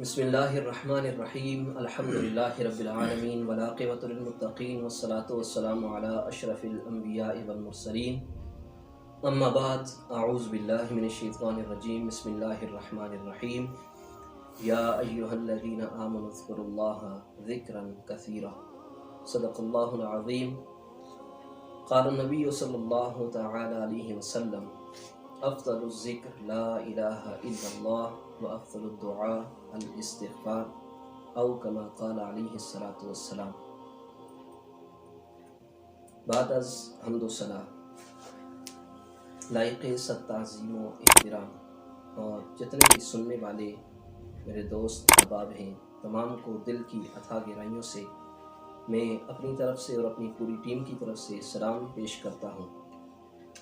بسم اللہ الرحمن الرحیم الحمدللہ رب العالمین والعاقبۃ للمتقین والصلاة والسلام علی اشرف الانبیاء والمرسلین اما بعد اعوذ باللہ من الشیطان الرجیم بسم اللہ الرحمن الرحیم یا ایہا الذین آمنوا اذکروا اللہ ذکرا کثیرا صدق اللہ العظیم قال النبی صلی اللہ تعالی علیہ وسلم افضل الذکر لا الہ الا اللہ وافضل الدعاء الاستغفار او کما قال علیہ الصلاۃ والسلام۔ بعد از حمد و ثنا لائق صد تعظیم و احترام اور جتنے بھی سننے والے میرے دوست احباب ہیں تمام کو دل کی اتھا گہرائیوں سے میں اپنی طرف سے اور اپنی پوری ٹیم کی طرف سے سلام پیش کرتا ہوں۔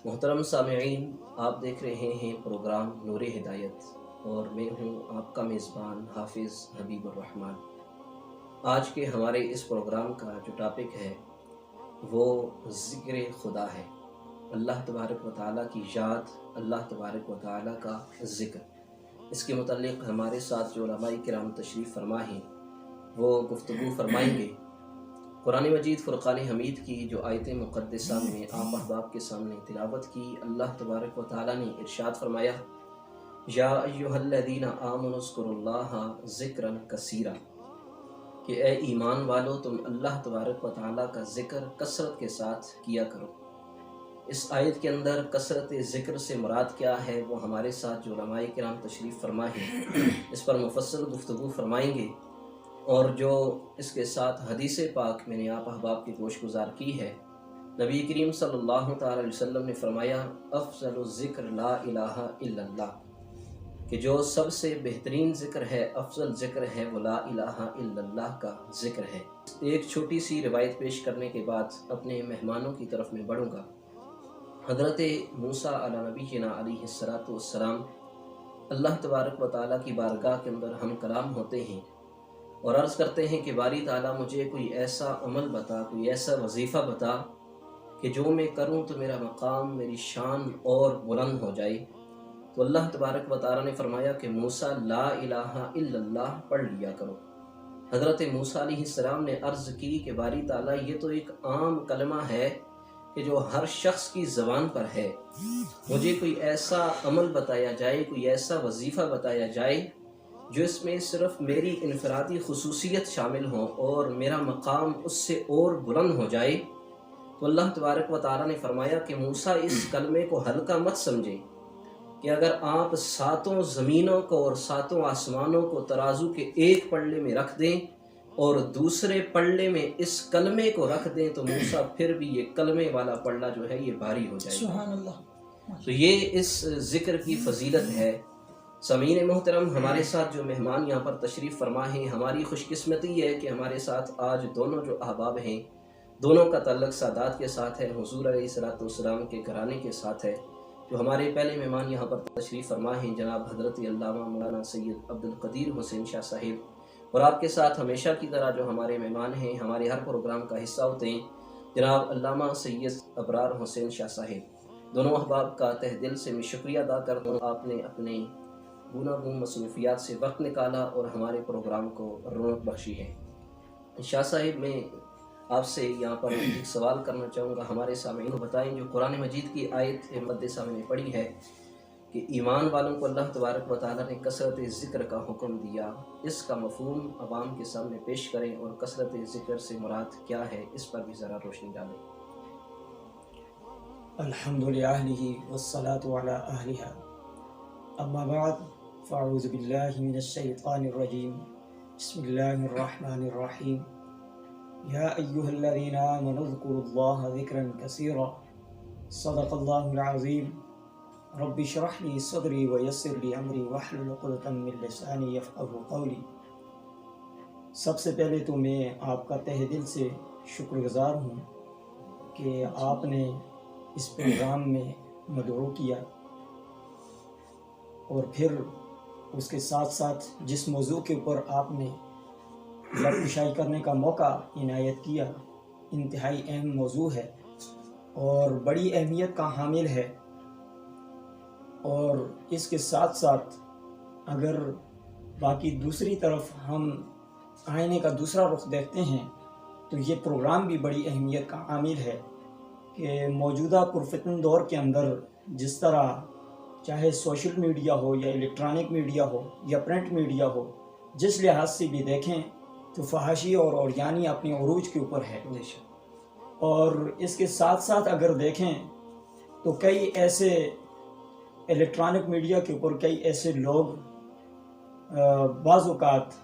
محترم سامعین، آپ دیکھ رہے ہیں پروگرام نور ہدایت اور میں ہوں آپ کا میزبان حافظ حبیب الرحمن۔ آج کے ہمارے اس پروگرام کا جو ٹاپک ہے وہ ذکر خدا ہے، اللہ تبارک و تعالیٰ کی یاد، اللہ تبارک و تعالیٰ کا ذکر۔ اس کے متعلق ہمارے ساتھ جو علماء کرام تشریف فرما ہیں وہ گفتگو فرمائیں گے۔ قرآن مجید فرقان حمید کی جو آیت مقدسہ میں آپ احباب کے سامنے تلاوت کی، اللہ تبارک و تعالیٰ نے ارشاد فرمایا یا ایہا الذین آمنوا اذکروا اللہ ذکرا کثیرا، کہ اے ایمان والو تم اللہ تبارک و تعالیٰ کا ذکر کثرت کے ساتھ کیا کرو۔ اس آیت کے اندر کثرت ذکر سے مراد کیا ہے وہ ہمارے ساتھ جو علماء کرام تشریف فرما ہیں اس پر مفصل گفتگو فرمائیں گے، اور جو اس کے ساتھ حدیث پاک میں نے آپ احباب کی گوش گزار کی ہے، نبی کریم صلی اللہ تعالی علیہ وسلم نے فرمایا افضل الذکر لا الہ الا اللہ، کہ جو سب سے بہترین ذکر ہے، افضل ذکر ہے، وہ لا الہ الا اللہ کا ذکر ہے۔ ایک چھوٹی سی روایت پیش کرنے کے بعد اپنے مہمانوں کی طرف میں بڑھوں گا۔ حضرت موسیٰ علی نبینا علیہ الصلاۃ والسلام اللہ تبارک و تعالیٰ کی بارگاہ کے اندر ہم کلام ہوتے ہیں اور عرض کرتے ہیں کہ باری تعالیٰ مجھے کوئی ایسا عمل بتا، کوئی ایسا وظیفہ بتا کہ جو میں کروں تو میرا مقام، میری شان اور بلند ہو جائے۔ تو اللہ تبارک و تعالیٰ نے فرمایا کہ موسیٰ لا الہ الا اللہ پڑھ لیا کرو۔ حضرت موسیٰ علیہ السلام نے عرض کی کہ باری تعالیٰ یہ تو ایک عام کلمہ ہے کہ جو ہر شخص کی زبان پر ہے، مجھے کوئی ایسا عمل بتایا جائے، کوئی ایسا وظیفہ بتایا جائے جو اس میں صرف میری انفرادی خصوصیت شامل ہو اور میرا مقام اس سے اور بلند ہو جائے۔ تو اللہ تبارک و تعالیٰ نے فرمایا کہ موسیٰ اس کلمے کو ہلکا مت سمجھے، کہ اگر آپ ساتوں زمینوں کو اور ساتوں آسمانوں کو ترازو کے ایک پلڑے میں رکھ دیں اور دوسرے پلڑے میں اس کلمے کو رکھ دیں تو موسیٰ پھر بھی یہ کلمے والا پلڑا جو ہے یہ بھاری ہو جائے گا۔ سبحان اللہ۔ تو یہ اس ذکر کی فضیلت ہے۔ سامعین محترم، ہمارے ساتھ جو مہمان یہاں پر تشریف فرما ہیں، ہماری خوش قسمتی ہے کہ ہمارے ساتھ آج دونوں جو احباب ہیں دونوں کا تعلق سادات کے ساتھ ہے، حضور علیہ الصلوۃ والسلام کے گھرانے کے ساتھ ہے۔ جو ہمارے پہلے مہمان یہاں پر تشریف فرما ہیں جناب حضرت علامہ مولانا سید عبدالقدیر حسین شاہ صاحب، اور آپ کے ساتھ ہمیشہ کی طرح جو ہمارے مہمان ہیں ہمارے ہر پروگرام کا حصہ ہوتے ہیں جناب علامہ سید ابرار حسین شاہ صاحب۔ دونوں احباب کا تہ دل سے میں شکریہ ادا کرتا ہوں، آپ نے اپنے گوناگون مصروفیات سے وقت نکالا اور ہمارے پروگرام کو رونق بخشی ہے۔ شاہ صاحب، میں آپ سے یہاں پر ایک سوال کرنا چاہوں گا، ہمارے سامعین کو بتائیں جو قرآن مجید کی آیت مقدسہ میں نے پڑھی ہے کہ ایمان والوں کو اللہ تبارک و تعالیٰ نے کثرت ذکر کا حکم دیا، اس کا مفہوم عوام کے سامنے پیش کریں اور کثرت ذکر سے مراد کیا ہے اس پر بھی ذرا روشنی ڈالیں۔ الحمد للہ والصلاة علی اہلہا، اما بعد فاعوذ باللہ من الشیطان الرجیم، بسم اللہ الرحمن الرحیم، یا ایہا الذین آمنوا اذکروا اللہ ذکرا کثیرا، صدق اللہ العظیم۔ رب اشرح لی صدری ویسر لی امری واحلل عقدۃ من لسانی یفقہوا قولی۔ سب سے پہلے تو میں آپ کا تہ دل سے شکر گزار ہوں کہ آپ نے اس پروگرام میں مدعو کیا، اور پھر اس کے ساتھ ساتھ جس موضوع کے اوپر آپ نے لفظ کرنے کا موقع عنایت کیا، انتہائی اہم موضوع ہے اور بڑی اہمیت کا حامل ہے، اور اس کے ساتھ ساتھ اگر باقی دوسری طرف ہم آئینے کا دوسرا رخ دیکھتے ہیں تو یہ پروگرام بھی بڑی اہمیت کا عامل ہے کہ موجودہ پرفتن دور کے اندر جس طرح چاہے سوشل میڈیا ہو یا الیکٹرانک میڈیا ہو یا پرنٹ میڈیا ہو، جس لحاظ سے بھی دیکھیں تو فحاشی اور عریانی اپنے عروج کے اوپر ہے، اور اس کے ساتھ ساتھ اگر دیکھیں تو کئی ایسے الیکٹرانک میڈیا کے اوپر کئی ایسے لوگ بعض اوقات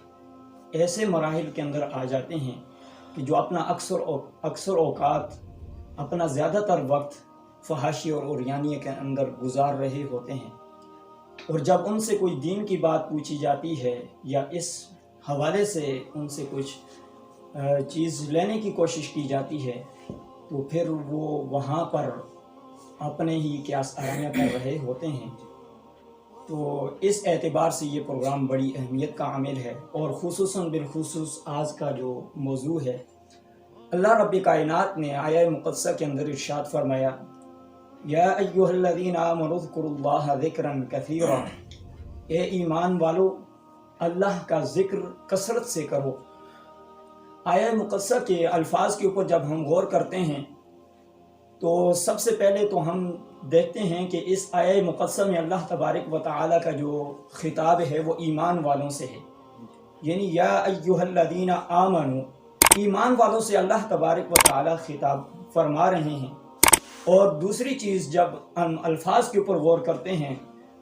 ایسے مراحل کے اندر آ جاتے ہیں کہ جو اپنا اکثر اوقات اپنا زیادہ تر وقت فحاشی اور عریانی کے اندر گزار رہے ہوتے ہیں، اور جب ان سے کوئی دین کی بات پوچھی جاتی ہے یا اس حوالے سے ان سے کچھ چیز لینے کی کوشش کی جاتی ہے تو پھر وہ وہاں پر اپنے ہی قیاس آرائیاں کر رہے ہوتے ہیں۔ تو اس اعتبار سے یہ پروگرام بڑی اہمیت کا عامل ہے، اور خصوصاً بالخصوص آج کا جو موضوع ہے، اللہ رب کائنات نے آیہ مقدسہ کے اندر ارشاد فرمایا، یا ایھا الذین آمنوا اذکروا اللہ ذکرا کثیرا، اے ایمان والو اللہ کا ذکر کثرت سے کرو۔ آیہ مقدسہ کے الفاظ کے اوپر جب ہم غور کرتے ہیں تو سب سے پہلے تو ہم دیکھتے ہیں کہ اس آیہ مقدسہ میں اللہ تبارک و تعالیٰ کا جو خطاب ہے وہ ایمان والوں سے ہے، یعنی یا ایھا الذین آمنوا، ایمان والوں سے اللہ تبارک و تعالیٰ خطاب فرما رہے ہیں۔ اور دوسری چیز جب ہم الفاظ کے اوپر غور کرتے ہیں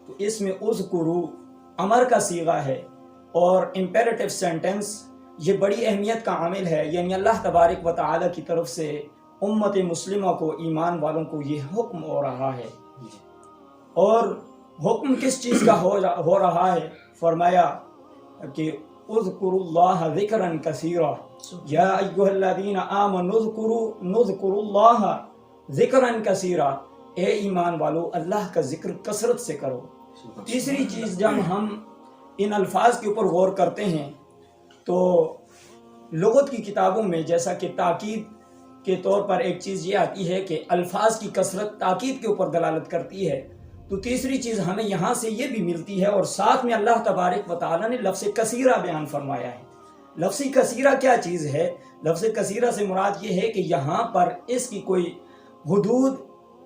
تو اس میں اذکروا امر کا صیغہ ہے، اور امپیریٹو سینٹنس یہ بڑی اہمیت کا عامل ہے، یعنی اللہ تبارک و تعالیٰ کی طرف سے امت مسلمہ کو، ایمان والوں کو یہ حکم ہو رہا ہے۔ اور حکم کس چیز کا ہو رہا ہے؟ فرمایا کہ اذکروا اللہ ذکرا کثیرا، یا ایھا الذین آمنوا اذکروا اللہ ذکرا کثیرا، اے ایمان والو اللہ کا ذکر کثرت سے کرو۔ تیسری چیز جب ہم ان الفاظ کے اوپر غور کرتے ہیں تو لغت کی کتابوں میں جیسا کہ تاکید کے طور پر ایک چیز یہ آتی ہے کہ الفاظ کی کثرت تاکید کے اوپر دلالت کرتی ہے، تو تیسری چیز ہمیں یہاں سے یہ بھی ملتی ہے، اور ساتھ میں اللہ تبارک و تعالیٰ نے لفظ کثیرہ بیان فرمایا ہے۔ لفظ کثیرہ کیا چیز ہے؟ لفظ کثیرہ سے مراد یہ ہے کہ یہاں پر اس کی کوئی حدود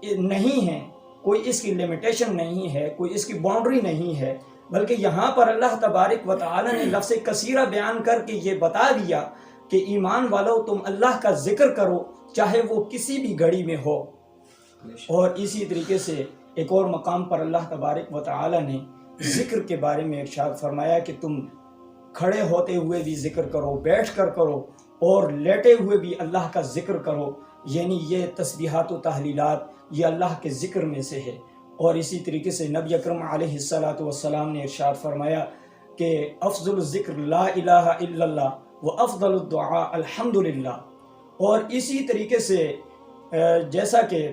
نہیں ہے، کوئی اس کی لمیٹیشن نہیں ہے، کوئی اس کی باؤنڈری نہیں ہے، بلکہ یہاں پر اللہ تبارک و تعالیٰ نے لفظ کثیرہ بیان کر کے یہ بتا دیا کہ ایمان والو تم اللہ کا ذکر کرو، چاہے وہ کسی بھی گھڑی میں ہو۔ اور اسی طریقے سے ایک اور مقام پر اللہ تبارک و تعالیٰ نے ذکر کے بارے میں ارشاد فرمایا کہ تم کھڑے ہوتے ہوئے بھی ذکر کرو، بیٹھ کر کرو، اور لیٹے ہوئے بھی اللہ کا ذکر کرو، یعنی یہ تسبیحات و تحلیلات یہ اللہ کے ذکر میں سے ہے۔ اور اسی طریقے سے نبی اکرم علیہ السلام نے ارشاد فرمایا کہ افضل الذکر لا الہ الا اللہ و افضل الدعاء الحمدللہ۔ اور اسی طریقے سے جیسا کہ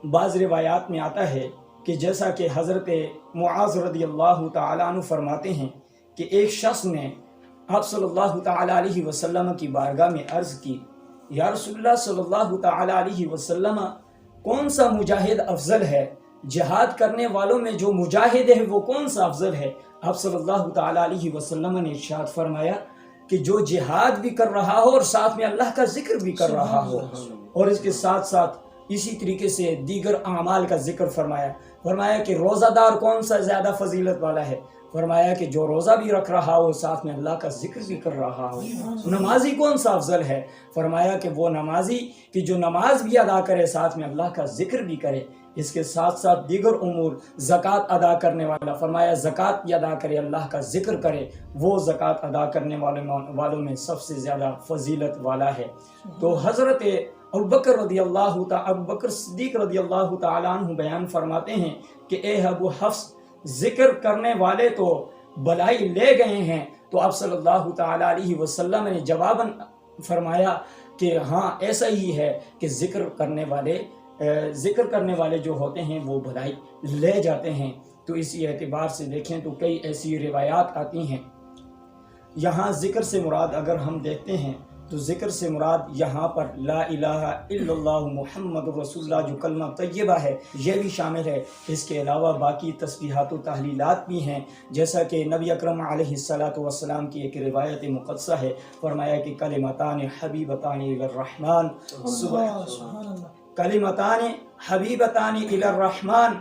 بعض روایات میں آتا ہے کہ جیسا کہ حضرت معاذ رضی اللہ تعالیٰ عنہ فرماتے ہیں کہ ایک شخص نے آپ صلی اللہ تعالیٰ علیہ وسلم کی بارگاہ میں عرض کی، یا رسول اللہ صلی اللہ تعالیٰ علیہ وسلم کون سا مجاہد افضل ہے؟ جہاد کرنے والوں میں جو مجاہد ہے وہ کون سا افضل ہے؟ آپ صلی اللہ تعالیٰ علیہ وسلم نے ارشاد فرمایا کہ جو جہاد بھی کر رہا ہو اور ساتھ میں اللہ کا ذکر بھی کر رہا ہو، اور اس کے ساتھ ساتھ اسی طریقے سے دیگر اعمال کا ذکر فرمایا کہ روزہ دار کون سا زیادہ فضیلت والا ہے؟ فرمایا کہ جو روزہ بھی رکھ رہا ہو ساتھ میں اللہ کا ذکر بھی کر رہا ہو۔ نمازی کون سا افضل ہے؟ فرمایا کہ وہ نمازی کہ جو نماز بھی ادا کرے ساتھ میں اللہ کا ذکر بھی کرے۔ اس کے ساتھ ساتھ دیگر امور، زکوٰۃ ادا کرنے والا، فرمایا زکوٰۃ بھی ادا کرے، اللہ کا ذکر کرے، وہ زکوٰۃ ادا کرنے والوں میں سب سے زیادہ فضیلت والا ہے۔ تو حضرت ابوبکر صدیق رضی اللہ تعالیٰ عنہ بیان فرماتے ہیں کہ اے ابو حفص، ذکر کرنے والے تو بلائی لے گئے ہیں۔ تو آپ صلی اللہ تعالیٰ علیہ وسلم نے جواباً فرمایا کہ ہاں ایسا ہی ہے کہ ذکر کرنے والے جو ہوتے ہیں وہ بھلائی لے جاتے ہیں۔ تو اسی اعتبار سے دیکھیں تو کئی ایسی روایات آتی ہیں۔ یہاں ذکر سے مراد اگر ہم دیکھتے ہیں تو ذکر سے مراد یہاں پر لا الہ الا اللہ محمد رسول اللہ جو کلمہ طیبہ ہے یہ بھی شامل ہے۔ اس کے علاوہ باقی تسبیحات و تحلیلات بھی ہیں، جیسا کہ نبی اکرم علیہ السلام کی ایک روایت مقدسہ ہے، فرمایا کہ کلمتان حبیبتان الی الرحمن، کلمتان حبیبتان الی الرحمن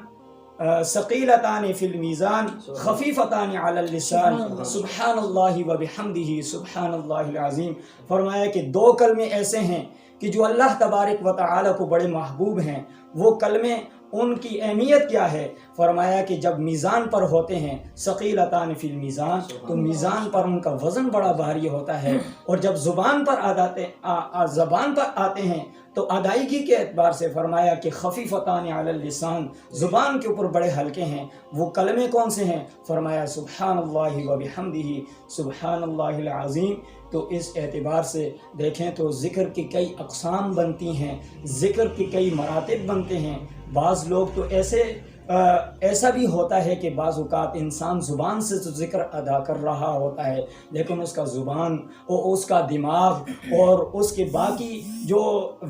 ثقیلتان فی المیزان خفیفتان علی اللسان سبحان اللہ و بحمدہ سبحان اللہ العظیم۔ فرمایا کہ دو کلمے ایسے ہیں کہ جو اللہ تبارک و تعالی کو بڑے محبوب ہیں۔ وہ کلمے ان کی اہمیت کیا ہے؟ فرمایا کہ جب میزان پر ہوتے ہیں ثقیلتان فی المیزان، تو میزان پر ان کا وزن بڑا بھاری ہوتا ہے، اور جب زبان پر آتے ہیں تو ادائیگی کے اعتبار سے فرمایا کہ خفیفتان علی اللسان، زبان کے اوپر بڑے ہلکے ہیں۔ وہ کلمے کون سے ہیں؟ فرمایا سبحان اللہ و بحمدہ سبحان اللہ العظیم۔ تو اس اعتبار سے دیکھیں تو ذکر کی کئی اقسام بنتی ہیں، ذکر کی کئی مراتب بنتے ہیں۔ بعض لوگ تو ایسا بھی ہوتا ہے کہ بعض اوقات انسان زبان سے تو ذکر ادا کر رہا ہوتا ہے، لیکن اس کا زبان اور اس کا دماغ اور اس کے باقی جو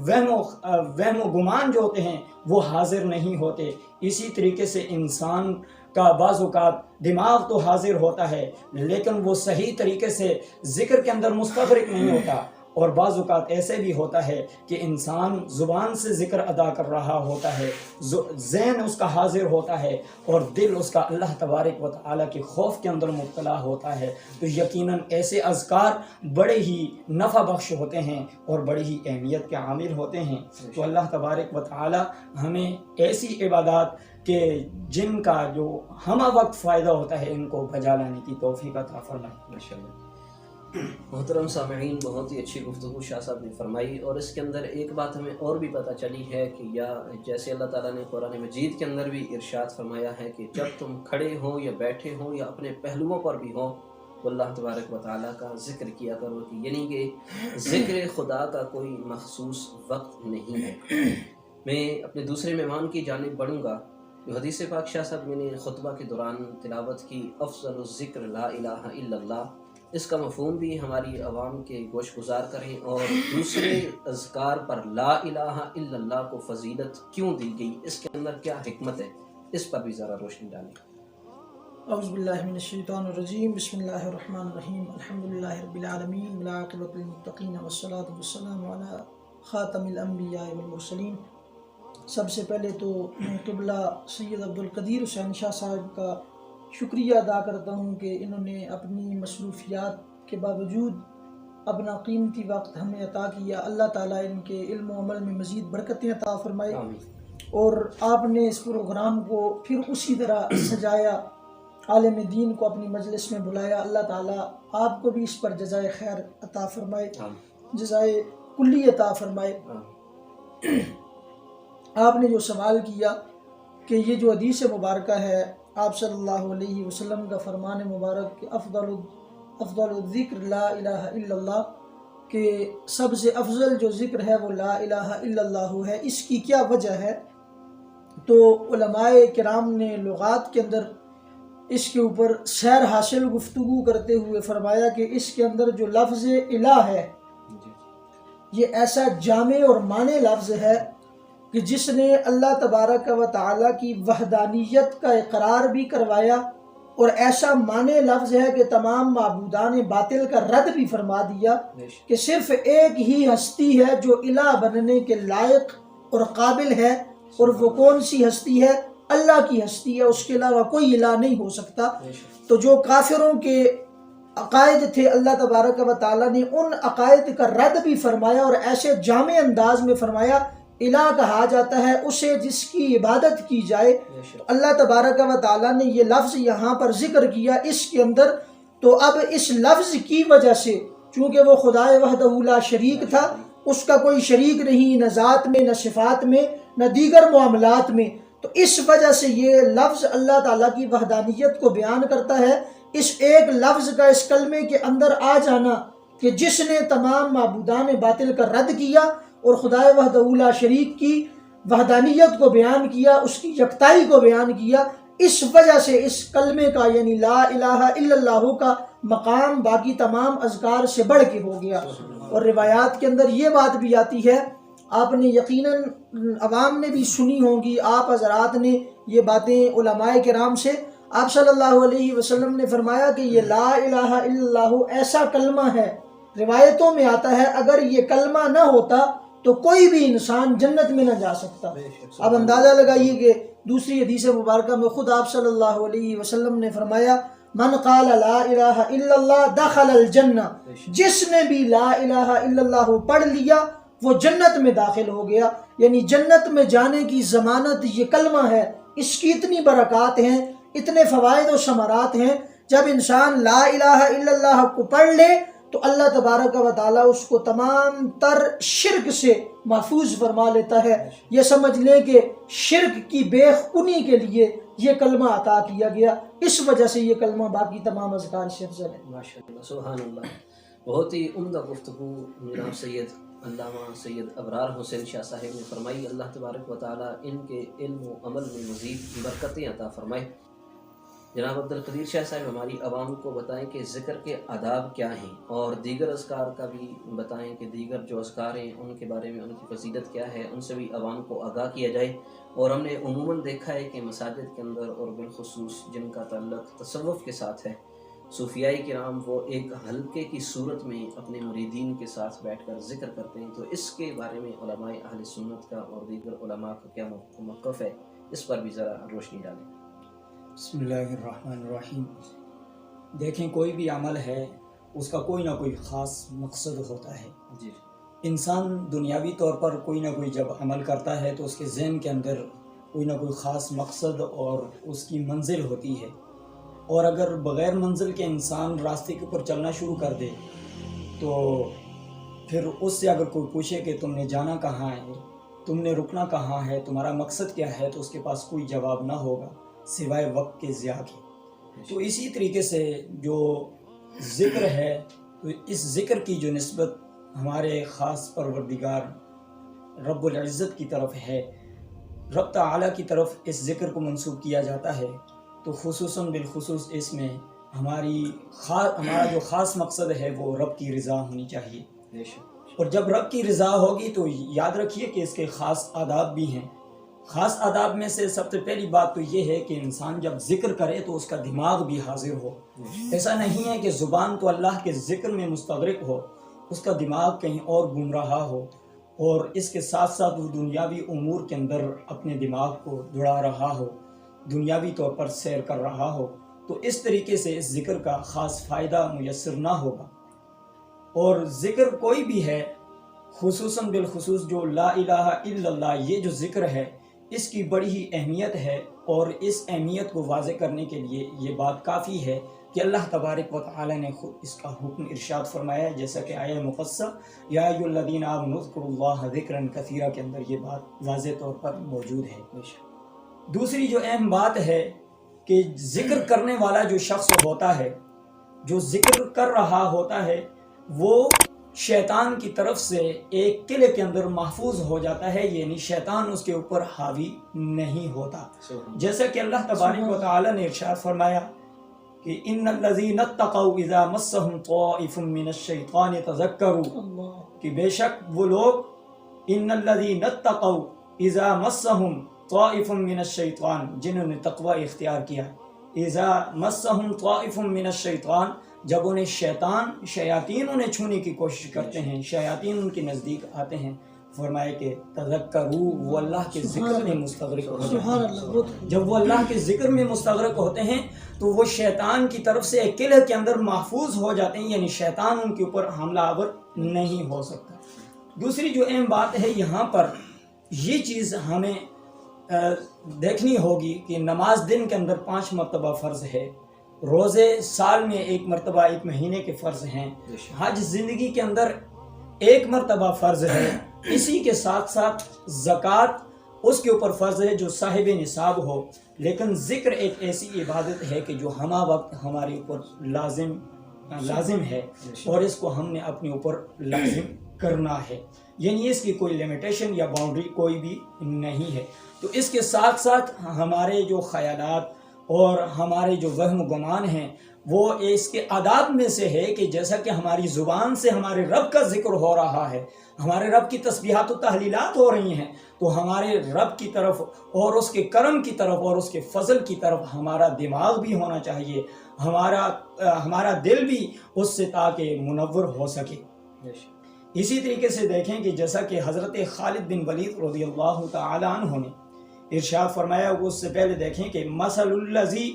وہم و گمان جو ہوتے ہیں وہ حاضر نہیں ہوتے۔ اسی طریقے سے انسان کا بعض اوقات دماغ تو حاضر ہوتا ہے لیکن وہ صحیح طریقے سے ذکر کے اندر مستغرق نہیں ہوتا، اور بعض اوقات ایسے بھی ہوتا ہے کہ انسان زبان سے ذکر ادا کر رہا ہوتا ہے، ذہن اس کا حاضر ہوتا ہے اور دل اس کا اللہ تبارک و تعالیٰ کے خوف کے اندر مبتلا ہوتا ہے۔ تو یقیناً ایسے اذکار بڑے ہی نفع بخش ہوتے ہیں اور بڑی ہی اہمیت کے عامل ہوتے ہیں۔ تو اللہ تبارک و تعالیٰ ہمیں ایسی عبادات کہ جن کا جو ہمہ وقت فائدہ ہوتا ہے ان کو بجا لانے کی توفیق عطا فرمائے۔ ماشاءاللہ۔ محترم سامعین، بہت ہی اچھی گفتگو شاہ صاحب نے فرمائی، اور اس کے اندر ایک بات ہمیں اور بھی پتہ چلی ہے کہ یا جیسے اللہ تعالیٰ نے قرآن مجید کے اندر بھی ارشاد فرمایا ہے کہ جب تم کھڑے ہو یا بیٹھے ہو یا اپنے پہلوؤں پر بھی ہو تو اللہ تبارک و تعالیٰ کا ذکر کیا کرو، یعنی کہ ذکر خدا کا کوئی مخصوص وقت نہیں ہے۔ میں اپنے دوسرے مہمان کی جانب بڑھوں گا۔ جو حدیث پاک شاہ صاحب میں نے خطبہ کے دوران تلاوت کی، افضل الذکر لا الہ الا اللہ، اس کا مفہوم بھی ہماری عوام کے گوش گزار کریں، اور دوسرے اذکار پر لا الہ الا اللہ کو فضیلت کیوں دی گئی، اس کے اندر کیا حکمت ہے، اس پر بھی ذرا روشنی ڈالیں۔ اعوذ باللہ من الشیطان الرجیم، بسم اللہ الرحمن الرحیم، الحمدللہ رب العالمین، والعاقبۃ للمتقین، والصلاۃ والسلام علی خاتم الانبیاء والمرسلین۔ سب سے پہلے تو میں قبلہ سید عبدالقدیر حسین شاہ صاحب کا شکریہ ادا کرتا ہوں کہ انہوں نے اپنی مصروفیات کے باوجود اپنا قیمتی وقت ہمیں عطا کیا۔ اللہ تعالیٰ ان کے علم و عمل میں مزید برکتیں عطا فرمائے، اور آپ نے اس پروگرام کو پھر اسی طرح سجایا، عالم دین کو اپنی مجلس میں بلایا۔ اللہ تعالیٰ آپ کو بھی اس پر جزائے خیر عطا فرمائے، جزائے کلی عطا فرمائے۔ آپ نے جو سوال کیا کہ یہ جو حدیث مبارکہ ہے، آپ صلی اللہ علیہ وسلم کا فرمان مبارک کہ افضل الذکر لا الہ الا اللہ، کہ سب سے افضل جو ذکر ہے وہ لا الہ الا اللہ ہے، اس کی کیا وجہ ہے؟ تو علماء کرام نے لغات کے اندر اس کے اوپر سیر حاصل گفتگو کرتے ہوئے فرمایا کہ اس کے اندر جو لفظ الہ ہے یہ ایسا جامع اور معنی لفظ ہے کہ جس نے اللہ تبارک و تعالیٰ کی وحدانیت کا اقرار بھی کروایا، اور ایسا معنی لفظ ہے کہ تمام معبودان باطل کا رد بھی فرما دیا کہ صرف ایک ہی ہستی ہے جو الہ بننے کے لائق اور قابل ہے، اور وہ کون سی ہستی ہے؟ اللہ کی ہستی ہے، اس کے علاوہ کوئی الہ نہیں ہو سکتا۔ تو جو کافروں کے عقائد تھے، اللہ تبارک و تعالیٰ نے ان عقائد کا رد بھی فرمایا، اور ایسے جامع انداز میں فرمایا الہ کہا جاتا ہے اسے جس کی عبادت کی جائے۔ تو اللہ تبارک و تعالیٰ نے یہ لفظ یہاں پر ذکر کیا اس کے اندر، تو اب اس لفظ کی وجہ سے چونکہ وہ خدائے وحدہ لا شریک تھا، اس کا کوئی شریک نہیں، نہ ذات میں، نہ صفات میں، نہ دیگر معاملات میں، تو اس وجہ سے یہ لفظ اللہ تعالیٰ کی وحدانیت کو بیان کرتا ہے۔ اس ایک لفظ کا اس کلمے کے اندر آ جانا کہ جس نے تمام معبودان باطل کا رد کیا اور خدائے وحدہ لا شریک کی وحدانیت کو بیان کیا، اس کی یکتائی کو بیان کیا، اس وجہ سے اس کلمے کا یعنی لا الہ الا اللہ کا مقام باقی تمام اذکار سے بڑھ کے ہو گیا۔ اور روایات کے اندر یہ بات بھی آتی ہے، آپ نے یقیناً عوام نے بھی سنی ہوں گی، آپ حضرات نے یہ باتیں علماء کرام سے، آپ صلی اللہ علیہ وسلم نے فرمایا کہ یہ لا الہ الا اللہ ایسا کلمہ ہے، روایتوں میں آتا ہے اگر یہ کلمہ نہ ہوتا تو کوئی بھی انسان جنت میں نہ جا سکتا۔ اب اندازہ لگائیے کہ دوسری حدیث مبارکہ میں خود آپ صلی اللہ علیہ وسلم نے فرمایا من قال لا الہ الا اللہ دخل الجنہ، جس نے بھی لا الہ الا اللہ پڑھ لیا وہ جنت میں داخل ہو گیا۔ یعنی جنت میں جانے کی ضمانت یہ کلمہ ہے، اس کی اتنی برکات ہیں، اتنے فوائد و ثمرات ہیں۔ جب انسان لا الہ الا اللہ کو پڑھ لے تو اللہ تبارک و تعالیٰ اس کو تمام تر شرک سے محفوظ فرما لیتا ہے۔ یہ سمجھ لیں کہ شرک کی بے خونی کے لیے یہ کلمہ عطا کیا گیا، اس وجہ سے یہ کلمہ باقی تمام اذکار سے افضل ہے۔ ماشاءاللہ، سبحان اللہ، بہت ہی عمدہ گفتگو جناب سید علامہ سید ابرار حسین شاہ صاحب نے فرمائی۔ اللہ تبارک و تعالیٰ ان کے علم و عمل میں مزید برکتیں عطا فرمائے۔ جناب عبدالقدیر شاہ صاحب ہماری عوام کو بتائیں کہ ذکر کے آداب کیا ہیں، اور دیگر اذکار کا بھی بتائیں کہ دیگر جو اذکار ہیں ان کے بارے میں ان کی فضیلت کیا ہے، ان سے بھی عوام کو آگاہ کیا جائے۔ اور ہم نے عموماً دیکھا ہے کہ مساجد کے اندر اور بالخصوص جن کا تعلق تصوف کے ساتھ ہے، صوفیاء کرام وہ ایک حلقے کی صورت میں اپنے مریدین کے ساتھ بیٹھ کر ذکر کرتے ہیں، تو اس کے بارے میں علماء اہل سنت کا اور دیگر علماء کا کیا موقف ہے، اس پر بھی ذرا روشنی ڈالیں۔ بسم اللہ الرحمن الرحیم۔ دیکھیں، کوئی بھی عمل ہے اس کا کوئی نہ کوئی خاص مقصد ہوتا ہے۔ جی، انسان دنیاوی طور پر کوئی نہ کوئی جب عمل کرتا ہے تو اس کے ذہن کے اندر کوئی نہ کوئی خاص مقصد اور اس کی منزل ہوتی ہے، اور اگر بغیر منزل کے انسان راستے کے اوپر چلنا شروع کر دے تو پھر اس سے اگر کوئی پوچھے کہ تم نے جانا کہاں ہے، تم نے رکنا کہاں ہے، تمہارا مقصد کیا ہے، تو اس کے پاس کوئی جواب نہ ہوگا سوائے وقت کے ضیاع کے۔ تو اسی طریقے سے جو ذکر ہے، تو اس ذکر کی جو نسبت ہمارے خاص پروردگار رب العزت کی طرف ہے، رب تعالیٰ کی طرف اس ذکر کو منسوب کیا جاتا ہے، تو خصوصاً بالخصوص اس میں ہمارا جو خاص مقصد ہے وہ رب کی رضا ہونی چاہیے۔ اور جب رب کی رضا ہوگی تو یاد رکھیے کہ اس کے خاص آداب بھی ہیں۔ خاص آداب میں سے سب سے پہلی بات تو یہ ہے کہ انسان جب ذکر کرے تو اس کا دماغ بھی حاضر ہو۔ ایسا نہیں ہے کہ زبان تو اللہ کے ذکر میں مستغرق ہو، اس کا دماغ کہیں اور گھوم رہا ہو، اور اس کے ساتھ ساتھ وہ دنیاوی امور کے اندر اپنے دماغ کو دوڑا رہا ہو، دنیاوی طور پر سیر کر رہا ہو، تو اس طریقے سے اس ذکر کا خاص فائدہ میسر نہ ہوگا۔ اور ذکر کوئی بھی ہے، خصوصاً بالخصوص جو لا الہ الا اللہ یہ جو ذکر ہے، اس کی بڑی ہی اہمیت ہے، اور اس اہمیت کو واضح کرنے کے لیے یہ بات کافی ہے کہ اللہ تبارک و تعالی نے خود اس کا حکم ارشاد فرمایا ہے، جیسا کہ آیہ مفصل یا ایھا الذین آمنوا اذکروا اللہ ذکرا کثیرا کے اندر یہ بات واضح طور پر موجود ہے۔ دوسری جو اہم بات ہے کہ ذکر کرنے والا جو شخص ہوتا ہے، جو ذکر کر رہا ہوتا ہے، وہ شیطان کی طرف سے ایک قلعے کے اندر محفوظ ہو جاتا ہے، یعنی شیطان اس کے اوپر حاوی نہیں ہوتا۔ جیسا کہ اللہ تبارک و تعالی نے ارشاد فرمایا کہ ان الذین اتقوا اذا مسهم طائف من الشیطان تذکروا، کہ بے شک وہ لوگ ان الذین اتقوا اذا مسهم طائف من الشیطان، جنہوں نے تقوی اختیار کیا، اذا مسهم طائف من الشیطان، جب انہیں شیاطین انہیں چھونے کی کوشش کرتے ہیں، شیاطین ان کے نزدیک آتے ہیں، فرمایا کہ تذکروا، وہ اللہ کے ذکر میں مستغرق ہوتے ہیں۔ جب وہ اللہ کے ذکر میں مستغرق ہوتے ہیں تو وہ شیطان کی طرف سے ایک قلعے کے اندر محفوظ ہو جاتے ہیں، یعنی شیطان ان کے اوپر حملہ آور نہیں ہو سکتا۔ دوسری جو اہم بات ہے یہاں پر یہ چیز ہمیں دیکھنی ہوگی کہ نماز دن کے اندر 5 مرتبہ فرض ہے، روزے سال میں 1 مرتبہ 1 مہینے کے فرض ہیں، حج زندگی کے اندر 1 مرتبہ فرض ہے، اسی کے ساتھ ساتھ زکوٰۃ اس کے اوپر فرض ہے جو صاحب نصاب ہو۔ لیکن ذکر ایک ایسی عبادت ہے کہ جو ہمہ وقت ہمارے اوپر لازم ہے، اور اس کو ہم نے اپنے اوپر لازم کرنا ہے، یعنی اس کی کوئی لیمیٹیشن یا باؤنڈری کوئی بھی نہیں ہے۔ تو اس کے ساتھ ساتھ ہمارے جو خیالات اور ہمارے جو وہم و گمان ہیں وہ اس کے آداب میں سے ہے کہ جیسا کہ ہماری زبان سے ہمارے رب کا ذکر ہو رہا ہے، ہمارے رب کی تسبیحات و تحلیلات ہو رہی ہیں، تو ہمارے رب کی طرف اور اس کے کرم کی طرف اور اس کے فضل کی طرف ہمارا دماغ بھی ہونا چاہیے، ہمارا دل بھی اس سے تاکہ منور ہو سکے۔ اسی طریقے سے دیکھیں کہ جیسا کہ حضرت خالد بن ولید رضی اللہ تعالی عنہ نے ارشاد فرمایا، وہ اس سے پہلے دیکھیں کہ مثل الذی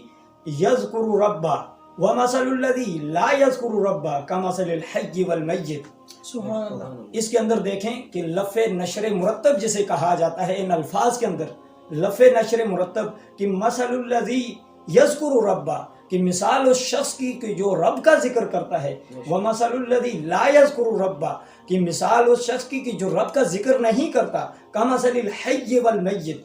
یذکر ربہ ومثل الذی لا یذکر ربہ کمثل الحی والمیت۔ سبحان اللہ۔ اس کے اندر دیکھیں کہ لفظ نشر مرتب جسے کہا جاتا ہے، ان الفاظ کے اندر لفظ نشر مرتب کہ مثل الذی یذکر ربہ، کہ مثال اس شخص کی کہ جو رب کا ذکر کرتا ہے، ومثل الذی لا یذکر ربہ، کہ مثال اس شخص کی کہ جو رب کا ذکر نہیں کرتا، کمثل الحی والمیت،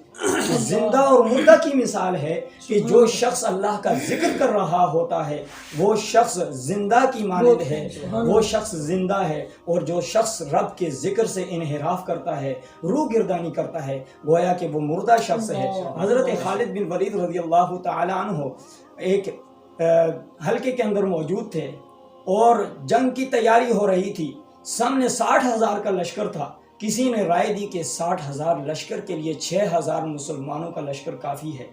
زندہ اور مردہ کی مثال ہے کہ جو شخص اللہ کا ذکر کر رہا ہوتا ہے وہ شخص زندہ کی مانند ہے، وہ شخص زندہ ہے، اور جو شخص رب کے ذکر سے انحراف کرتا ہے، روح گردانی کرتا ہے، گویا کہ وہ مردہ شخص ہے۔ حضرت خالد بن ولید رضی اللہ تعالی عنہ ایک حلقے کے اندر موجود تھے اور جنگ کی تیاری ہو رہی تھی، سامنے 60,000 کا لشکر تھا۔ کسی نے رائے دی کہ 60,000 لشکر کے لیے 6,000 مسلمانوں کا لشکر کافی ہے،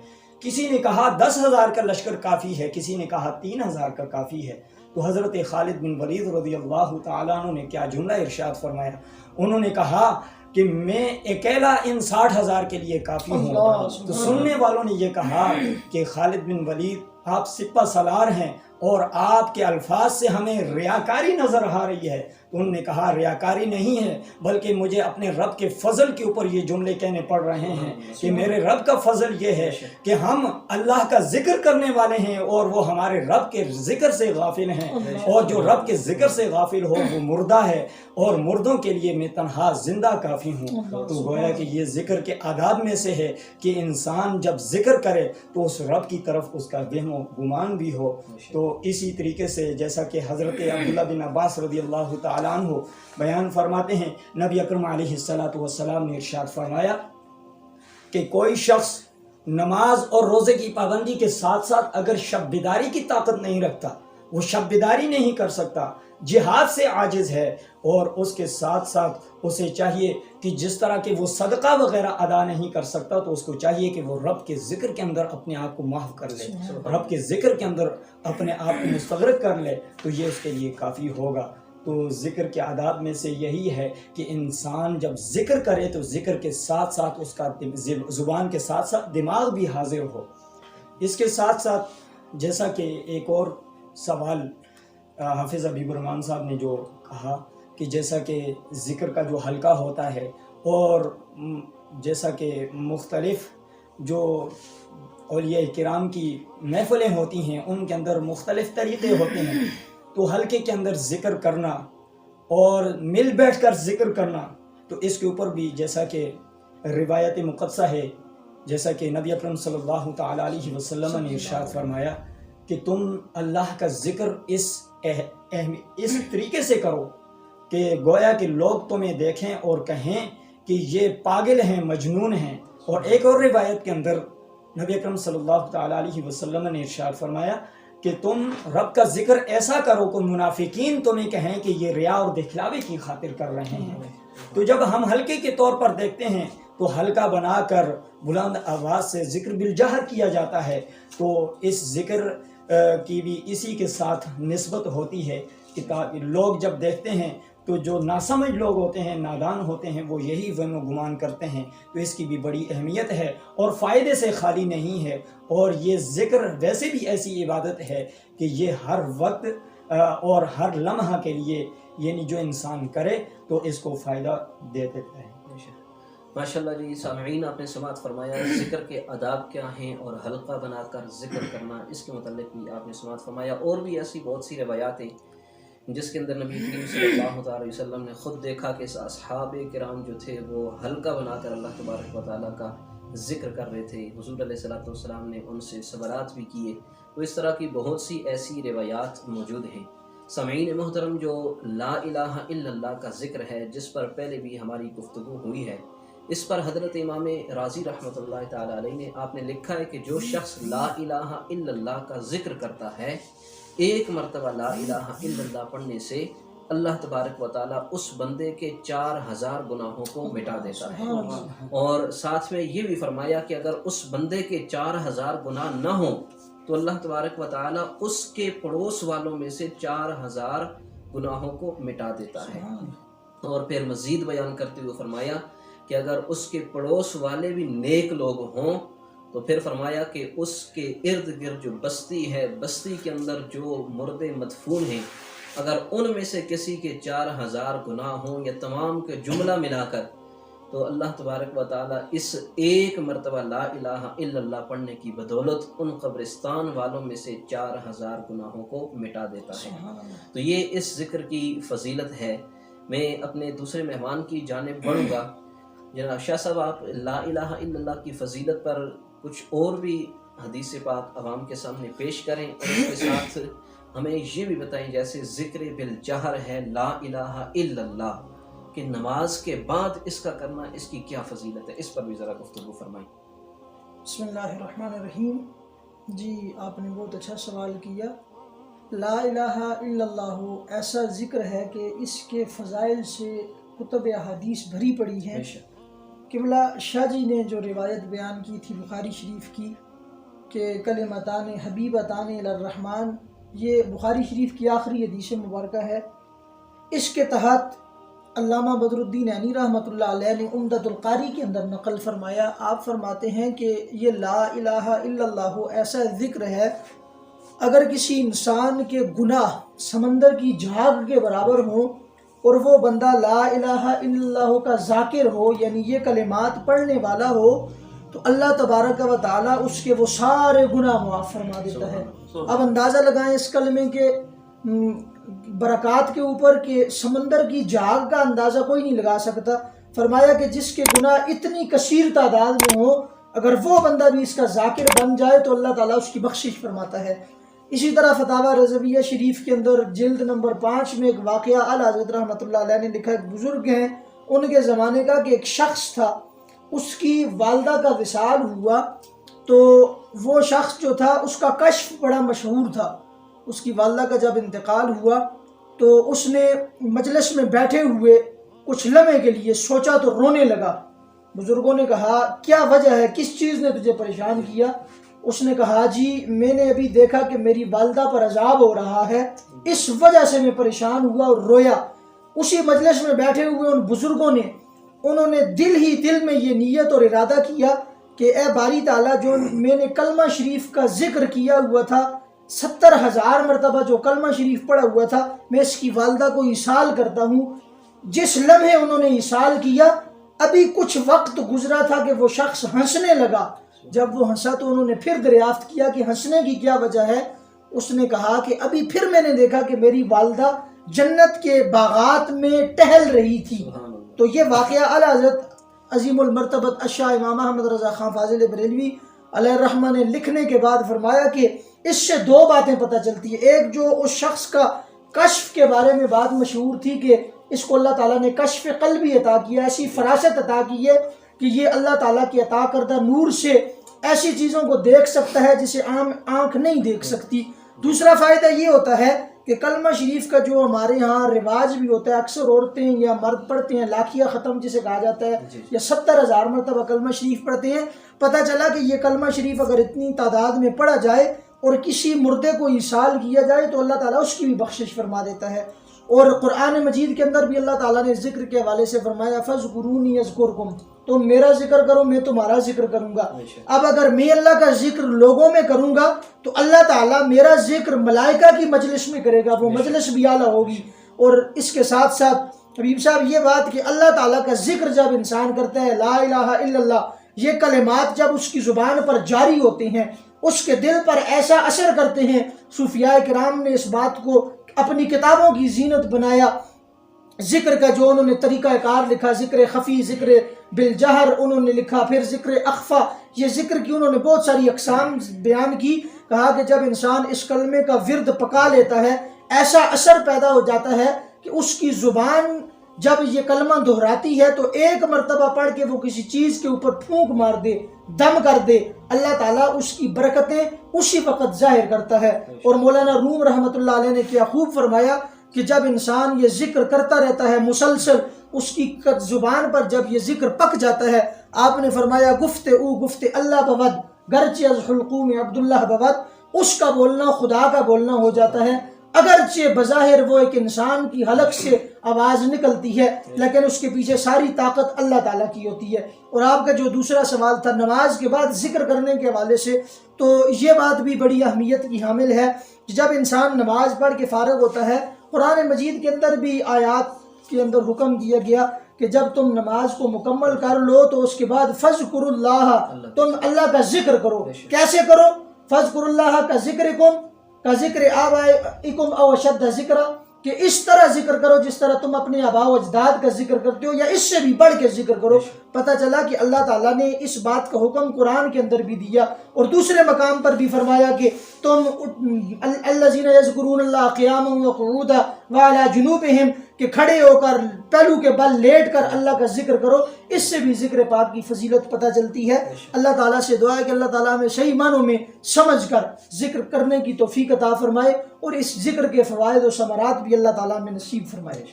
کسی نے کہا 10,000 کا لشکر کافی ہے، کسی نے کہا 3,000 کا کافی ہے۔ تو حضرت خالد بن ولید رضی اللہ تعالیٰ عنہ نے کیا جملہ ارشاد فرمایا، انہوں نے کہا کہ میں اکیلا ان 60,000 کے لیے کافی ہوں۔ تو سننے والوں نے یہ کہا کہ خالد بن ولید آپ سپہ سالار ہیں اور آپ کے الفاظ سے ہمیں ریاکاری نظر آ رہی ہے۔ تو انہوں نے کہا ریاکاری نہیں ہے، بلکہ مجھے اپنے رب کے فضل کے اوپر یہ جملے کہنے پڑ رہے ہیں کہ میرے رب کا فضل یہ ہے کہ ہم اللہ کا ذکر کرنے والے ہیں اور وہ ہمارے رب کے ذکر سے غافل ہیں، اور جو رب کے ذکر سے غافل ہو وہ مردہ ہے، اور مردوں کے لیے میں تنہا زندہ کافی ہوں۔ تو گویا کہ یہ ذکر کے آداب میں سے ہے کہ انسان جب ذکر کرے تو اس رب کی طرف اس کا وہم و گمان بھی ہو۔ تو اسی طریقے سے جیسا کہ حضرت عبداللہ بن عباس رضی اللہ تعالیٰ عنہ بیان فرماتے ہیں، نبی اکرم علیہ السلام نے ارشاد فرمایا کہ کوئی شخص نماز اور روزے کی پابندی کے ساتھ ساتھ اگر شب بیداری کی طاقت نہیں رکھتا، وہ شب بیداری نہیں کر سکتا، جہاد سے عاجز ہے، اور اس کے ساتھ ساتھ اسے چاہیے کہ جس طرح کہ وہ صدقہ وغیرہ ادا نہیں کر سکتا تو اس کو چاہیے کہ وہ رب کے ذکر کے اندر اپنے آپ کو محو کر لے، رب کے ذکر کے اندر اپنے آپ کو مستغرق کر لے، تو یہ اس کے لیے کافی ہوگا۔ تو ذکر کے آداب میں سے یہی ہے کہ انسان جب ذکر کرے تو ذکر کے ساتھ ساتھ اس کا زبان کے ساتھ ساتھ دماغ بھی حاضر ہو۔ اس کے ساتھ ساتھ جیسا کہ ایک اور سوال حافظ حبیب الرحمن صاحب نے جو کہا کہ جیسا کہ ذکر کا جو حلقہ ہوتا ہے اور جیسا کہ مختلف جو اولیاء کرام کی محفلیں ہوتی ہیں ان کے اندر مختلف طریقے ہوتے ہیں، تو حلقے کے اندر ذکر کرنا اور مل بیٹھ کر ذکر کرنا، تو اس کے اوپر بھی جیسا کہ روایت مقدسہ ہے، جیسا کہ نبی اکرم صلی اللہ تعالیٰ علیہ وسلم نے ارشاد فرمایا کہ تم اللہ کا ذکر اس طریقے سے کرو کہ گویا کہ لوگ تمہیں دیکھیں اور کہیں کہ یہ پاگل ہیں، مجنون ہیں۔ اور ایک اور روایت کے اندر نبی اکرم صلی اللہ تعالیٰ علیہ وسلم نے ارشاد فرمایا کہ تم رب کا ذکر ایسا کرو کہ منافقین تمہیں کہیں کہ یہ ریا اور دکھلاوے کی خاطر کر رہے ہیں۔ تو جب ہم حلقے کے طور پر دیکھتے ہیں تو حلقہ بنا کر بلند آواز سے ذکر بالجہر کیا جاتا ہے، تو اس ذکر کی بھی اسی کے ساتھ نسبت ہوتی ہے کہ لوگ جب دیکھتے ہیں تو جو ناسمجھ لوگ ہوتے ہیں، نادان ہوتے ہیں، وہ یہی وہم و گمان کرتے ہیں۔ تو اس کی بھی بڑی اہمیت ہے اور فائدے سے خالی نہیں ہے، اور یہ ذکر ویسے بھی ایسی عبادت ہے کہ یہ ہر وقت اور ہر لمحہ کے لیے یعنی جو انسان کرے تو اس کو فائدہ دے دیتا ہے۔ ماشاءاللہ جی سامعین، آپ نے سماعت فرمایا ذکر کے آداب کیا ہیں اور حلقہ بنا کر ذکر کرنا، اس کے متعلق بھی آپ نے سماعت فرمایا۔ اور بھی ایسی بہت سی روایات ہیں جس کے اندر نبی کریم صلی اللہ علیہ وسلم نے خود دیکھا کہ اصحاب کرام جو تھے وہ حلقہ بنا کر اللہ تبارک و تعالیٰ کا ذکر کر رہے تھے، حضور علیہ السلام نے ان سے سوالات بھی کیے۔ تو اس طرح کی بہت سی ایسی روایات موجود ہیں۔ سامعین محترم، جو لا الہ الا اللہ کا ذکر ہے جس پر پہلے بھی ہماری گفتگو ہوئی ہے، اس پر حضرت امام رازی رحمۃ اللہ تعالیٰ علیہ نے آپ نے لکھا ہے کہ جو شخص لا الہ الا اللہ کا ذکر کرتا ہے ایک مرتبہ لا الہ الا اللہ پڑھنے سے اللہ تبارک و تعالیٰ اس بندے کے 4000 گناہوں کو مٹا دیتا ہے۔ اور ساتھ میں یہ بھی فرمایا کہ اگر اس بندے کے 4000 گناہ نہ ہوں تو اللہ تبارک و تعالیٰ اس کے پڑوس والوں میں سے 4000 گناہوں کو مٹا دیتا ہے۔ اور پھر مزید بیان کرتے ہوئے فرمایا کہ اگر اس کے پڑوس والے بھی نیک لوگ ہوں تو پھر فرمایا کہ اس کے ارد گرد جو بستی ہے، بستی کے اندر جو مردے مدفون ہیں، اگر ان میں سے کسی کے 4000 گناہ ہوں یا تمام کے جملہ ملا کر، تو اللہ تبارک و تعالیٰ اس ایک مرتبہ لا الہ الا اللہ پڑھنے کی بدولت ان قبرستان والوں میں سے 4000 گناہوں کو مٹا دیتا ہے۔ تو یہ اس ذکر کی فضیلت ہے۔ میں اپنے دوسرے مہمان کی جانب بڑھوں گا۔ جناب شاہ صاحب، آپ لا الہ الا اللہ کی فضیلت پر کچھ اور بھی حدیث پاک عوام کے سامنے پیش کریں، اور اس کے ساتھ ہمیں یہ بھی بتائیں جیسے ذکر بالجہر ہے لا الہ الا اللہ کہ نماز کے بعد اس کا کرنا، اس کی کیا فضیلت ہے، اس پر بھی ذرا گفتگو فرمائیں۔ بسم اللہ الرحمن الرحیم۔ جی آپ نے بہت اچھا سوال کیا۔ لا الہ الا اللہ ایسا ذکر ہے کہ اس کے فضائل سے کتب احادیث بھری پڑی ہیں۔ قبلہ شاہ جی نے جو روایت بیان کی تھی بخاری شریف کی کہ کلمتان حبیبتان الی الرحمن، یہ بخاری شریف کی آخری حدیث مبارکہ ہے۔ اس کے تحت علامہ بدر الدین عینی رحمۃ اللہ علیہ نے عمدۃ القاری کے اندر نقل فرمایا، آپ فرماتے ہیں کہ یہ لا الہ الا اللہ ایسا ذکر ہے، اگر کسی انسان کے گناہ سمندر کی جھاگ کے برابر ہوں اور وہ بندہ لا الہ الا اللہ کا ذاکر ہو، یعنی یہ کلمات پڑھنے والا ہو، تو اللہ تبارک و تعالیٰ اس کے وہ سارے گناہ معاف فرما دیتا ہے۔ اب اندازہ لگائیں اس کلمے کے برکات کے اوپر کہ سمندر کی جھاگ کا اندازہ کوئی نہیں لگا سکتا۔ فرمایا کہ جس کے گناہ اتنی کثیر تعداد میں ہوں، اگر وہ بندہ بھی اس کا ذاکر بن جائے تو اللہ تعالیٰ اس کی بخشش فرماتا ہے۔ اسی طرح فتاوی رضویہ شریف کے اندر جلد نمبر 5 میں ایک واقعہ اعلیٰ حضرت رحمۃ اللہ علیہ نے لکھا، ایک بزرگ ہیں ان کے زمانے کا، کہ ایک شخص تھا، اس کی والدہ کا وصال ہوا، تو وہ شخص جو تھا اس کا کشف بڑا مشہور تھا۔ اس کی والدہ کا جب انتقال ہوا تو اس نے مجلس میں بیٹھے ہوئے کچھ لمحے کے لیے سوچا تو رونے لگا۔ بزرگوں نے کہا کیا وجہ ہے، کس چیز نے تجھے پریشان کیا؟ اس نے کہا جی میں نے ابھی دیکھا کہ میری والدہ پر عذاب ہو رہا ہے، اس وجہ سے میں پریشان ہوا اور رویا۔ اسی مجلس میں بیٹھے ہوئے ان بزرگوں نے انہوں نے دل ہی دل میں یہ نیت اور ارادہ کیا کہ اے باری تعالیٰ، جو میں نے کلمہ شریف کا ذکر کیا ہوا تھا، 70,000 مرتبہ جو کلمہ شریف پڑھا ہوا تھا، میں اس کی والدہ کو ایصال کرتا ہوں۔ جس لمحے انہوں نے ایصال کیا، ابھی کچھ وقت گزرا تھا کہ وہ شخص ہنسنے لگا۔ جب وہ ہنسا تو انہوں نے پھر دریافت کیا کہ ہنسنے کی کیا وجہ ہے؟ اس نے کہا کہ ابھی پھر میں نے دیکھا کہ میری والدہ جنت کے باغات میں ٹہل رہی تھی۔ تو یہ واقعہ اعلیٰ حضرت عظیم المرتبت الشاہ امام احمد رضا خان فاضل بریلوی علیہ الرحمہ نے لکھنے کے بعد فرمایا کہ اس سے دو باتیں پتہ چلتی ہیں۔ ایک جو اس شخص کا کشف کے بارے میں بات مشہور تھی کہ اس کو اللہ تعالیٰ نے کشف قلبی عطا کیا، ایسی فراست عطا کی ہے کہ یہ اللہ تعالیٰ کی عطا کردہ نور سے ایسی چیزوں کو دیکھ سکتا ہے جسے عام آنکھ نہیں دیکھ سکتی۔ دوسرا فائدہ یہ ہوتا ہے کہ کلمہ شریف کا جو ہمارے ہاں رواج بھی ہوتا ہے، اکثر عورتیں یا مرد پڑھتے ہیں، لاکھیہ ختم جسے کہا جاتا ہے، یا 70,000 مرتبہ کلمہ شریف پڑھتے ہیں۔ پتہ چلا کہ یہ کلمہ شریف اگر اتنی تعداد میں پڑھا جائے اور کسی مردے کو ایصال کیا جائے تو اللہ تعالیٰ اس کی بھی بخشش فرما دیتا ہے۔ اور قرآن مجید کے اندر بھی اللہ تعالیٰ نے ذکر کے حوالے سے فرمایا فَاذْكُرُونِي اذْكُرْكُمْ، تم میرا ذکر کرو میں تمہارا ذکر کروں گا۔ اب اگر میں اللہ کا ذکر لوگوں میں کروں گا تو اللہ تعالیٰ میرا ذکر ملائکہ کی مجلس میں کرے گا، وہ مجلس بھی اعلیٰ ہوگی۔ اور اس کے ساتھ ساتھ حبیب صاحب یہ بات کہ اللہ تعالیٰ کا ذکر جب انسان کرتا ہے، لا الہ الا اللہ، یہ کلمات جب اس کی زبان پر جاری ہوتے ہیں اس کے دل پر ایسا اثر کرتے ہیں۔ صوفیاء کرام نے اس بات کو اپنی کتابوں کی زینت بنایا۔ ذکر کا جو انہوں نے طریقہ کار لکھا، ذکر خفی، ذکر بالجہر انہوں نے لکھا، پھر ذکر اخفا، یہ ذکر کی انہوں نے بہت ساری اقسام بیان کی۔ کہا کہ جب انسان اس کلمے کا ورد پکا لیتا ہے ایسا اثر پیدا ہو جاتا ہے کہ اس کی زبان جب یہ کلمہ دہراتی ہے تو ایک مرتبہ پڑھ کے وہ کسی چیز کے اوپر پھونک مار دے، دم کر دے، اللہ تعالیٰ اس کی برکتیں اسی وقت ظاہر کرتا ہے۔ اور مولانا روم رحمۃ اللہ علیہ نے کیا خوب فرمایا کہ جب انسان یہ ذکر کرتا رہتا ہے مسلسل، اس کی زبان پر جب یہ ذکر پک جاتا ہے، آپ نے فرمایا گفت اللہ بود گرچہ از حلقوم عبداللہ بود، اس کا بولنا خدا کا بولنا ہو جاتا ہے۔ اگرچہ بظاہر وہ ایک انسان کی حلق سے آواز نکلتی ہے، لیکن اس کے پیچھے ساری طاقت اللہ تعالیٰ کی ہوتی ہے۔ اور آپ کا جو دوسرا سوال تھا نماز کے بعد ذکر کرنے کے حوالے سے، تو یہ بات بھی بڑی اہمیت کی حامل ہے کہ جب انسان نماز پڑھ کے فارغ ہوتا ہے، قرآن مجید کے اندر بھی آیات کے اندر حکم دیا گیا کہ جب تم نماز کو مکمل کر لو تو اس کے بعد فذکر اللہ، تم اللہ کا ذکر کرو۔ کیسے کرو؟ فذکر اللہ کا ذکر آبائکم او اشد ذکرا، کہ اس طرح ذکر کرو جس طرح تم اپنے آباء و اجداد کا ذکر کرتے ہو، یا اس سے بھی بڑھ کے ذکر کرو۔ پتہ چلا کہ اللہ تعالیٰ نے اس بات کا حکم قرآن کے اندر بھی دیا، اور دوسرے مقام پر بھی فرمایا کہ تم الذین یذکرون اللہ قیاما وقعودا وعلی جنوبہم، کہ کھڑے ہو کر پہلو کے بل لیٹ کر اللہ کا ذکر کرو۔ اس سے بھی ذکر پاک کی فضیلت پتہ چلتی ہے۔ اللہ تعالیٰ سے دعا ہے کہ اللہ تعالیٰ ہمیں صحیح معنوں میں سمجھ کر ذکر کرنے کی توفیق عطا فرمائے، اور اس ذکر کے فوائد و ثمرات بھی اللہ تعالیٰ میں نصیب فرمائے۔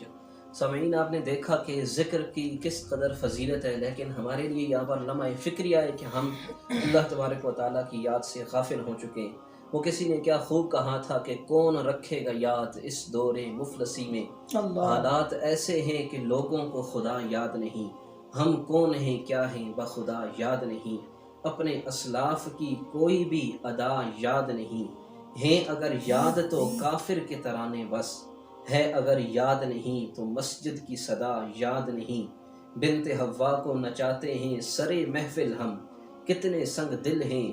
سامعین، آپ نے دیکھا کہ ذکر کی کس قدر فضیلت ہے، لیکن ہمارے لیے یہاں پر لمحہ فکریہ ہے کہ ہم اللہ تبارک و تعالیٰ کی یاد سے غافل ہو چکے ہیں۔ وہ کسی نے کیا خوب کہا تھا کہ کون رکھے گا یاد اس دور مفلسی میں، حالات ایسے ہیں کہ لوگوں کو خدا یاد نہیں، ہم کون ہیں کیا ہیں بخدا یاد نہیں، اپنے اسلاف کی کوئی بھی ادا یاد نہیں، ہیں اگر یاد تو کافر کے ترانے بس، ہے اگر یاد نہیں تو مسجد کی صدا یاد نہیں، بنت حوا کو نچاتے ہیں سرے محفل ہم، کتنے سنگ دل ہیں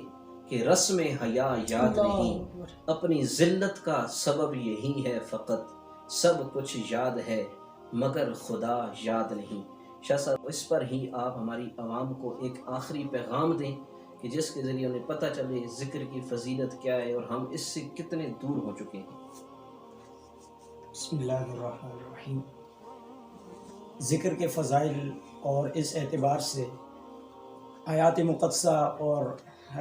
کہ رسم حیا یاد نہیں، اپنی ذلت کا سبب یہی ہے فقط، سب کچھ یاد ہے مگر خدا یاد نہیں۔ شاہ صاحب، اس پر ہی آپ ہماری عوام کو ایک آخری پیغام دیں کہ جس کے ذریعے انہیں پتہ چلے ذکر کی فضیلت کیا ہے اور ہم اس سے کتنے دور ہو چکے ہیں۔ بسم اللہ الرحمن الرحیم۔ ذکر کے فضائل اور اس اعتبار سے آیات مقدسہ اور